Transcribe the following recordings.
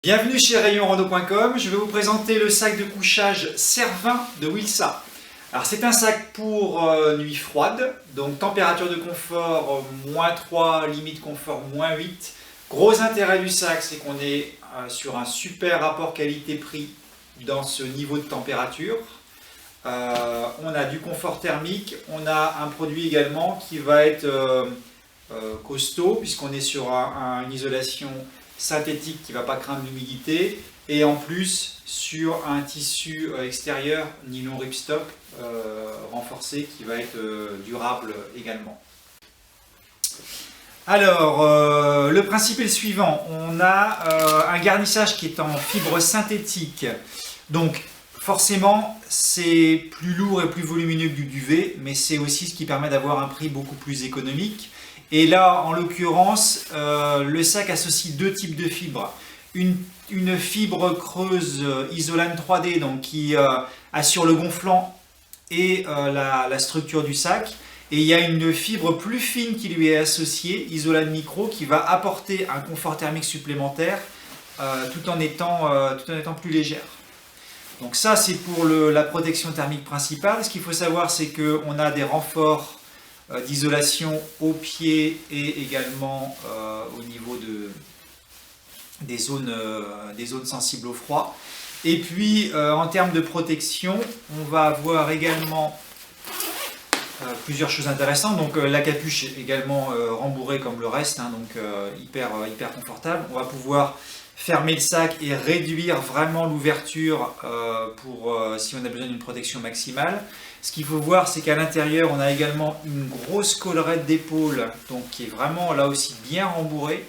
Bienvenue chez rayonrando.com, je vais vous présenter le sac de couchage Cervin de Wilsa. Alors c'est un sac pour nuit froide, donc température de confort -3, limite confort -8. Gros intérêt du sac, c'est qu'on est sur un super rapport qualité-prix dans ce niveau de température. On a du confort thermique, on a un produit également qui va être costaud puisqu'on est sur une isolation synthétique qui ne va pas craindre l'humidité et en plus sur un tissu extérieur nylon ripstop renforcé qui va être durable également. Alors le principe est le suivant, on a un garnissage qui est en fibre synthétique, donc forcément c'est plus lourd et plus volumineux que du duvet, mais c'est aussi ce qui permet d'avoir un prix beaucoup plus économique. Et là, en l'occurrence, le sac associe deux types de fibres. Une fibre creuse Isolane 3D, donc qui assure le gonflant et la structure du sac. Et il y a une fibre plus fine qui lui est associée, Isolane Micro, qui va apporter un confort thermique supplémentaire tout en étant plus légère. Donc ça, c'est pour la protection thermique principale. Ce qu'il faut savoir, c'est qu'on a des renforts d'isolation au pied et également au niveau des zones sensibles au froid. Et puis en termes de protection, on va avoir également plusieurs choses intéressantes. Donc la capuche est également rembourrée comme le reste, hein, donc hyper confortable. On va pouvoir fermer le sac et réduire vraiment l'ouverture si on a besoin d'une protection maximale. Ce qu'il faut voir, c'est qu'à l'intérieur, on a également une grosse collerette d'épaule, donc qui est vraiment là aussi bien rembourrée.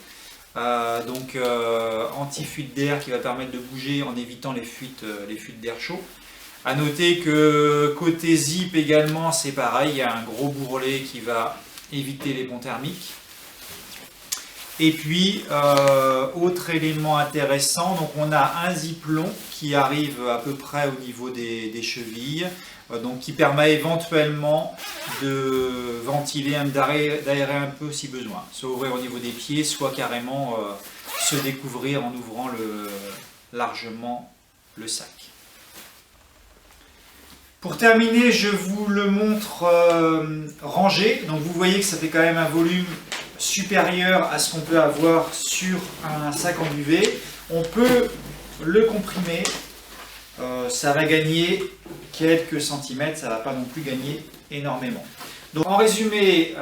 Anti-fuite d'air qui va permettre de bouger en évitant les fuites d'air chaud. A noter que côté zip également, c'est pareil, il y a un gros bourrelet qui va éviter les ponts thermiques. Et puis, autre élément intéressant, donc on a un zip long qui arrive à peu près au niveau des chevilles, donc qui permet éventuellement de ventiler, d'aérer un peu si besoin, soit ouvrir au niveau des pieds, soit carrément se découvrir en ouvrant largement le sac. Pour terminer, je vous le montre rangé, donc vous voyez que ça fait quand même un volume supérieur à ce qu'on peut avoir sur un sac en duvet. On peut le comprimer, ça va gagner quelques centimètres, ça ne va pas non plus gagner énormément. Donc en résumé,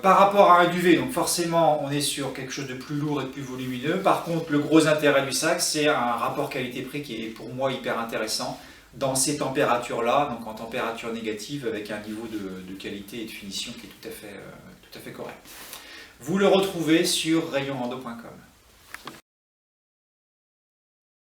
par rapport à un duvet, donc forcément on est sur quelque chose de plus lourd et de plus volumineux. Par contre, le gros intérêt du sac, c'est un rapport qualité-prix qui est pour moi hyper intéressant dans ces températures-là, donc en température négative avec un niveau de qualité et de finition qui est tout à fait correct. Vous le retrouvez sur rayonrando.com.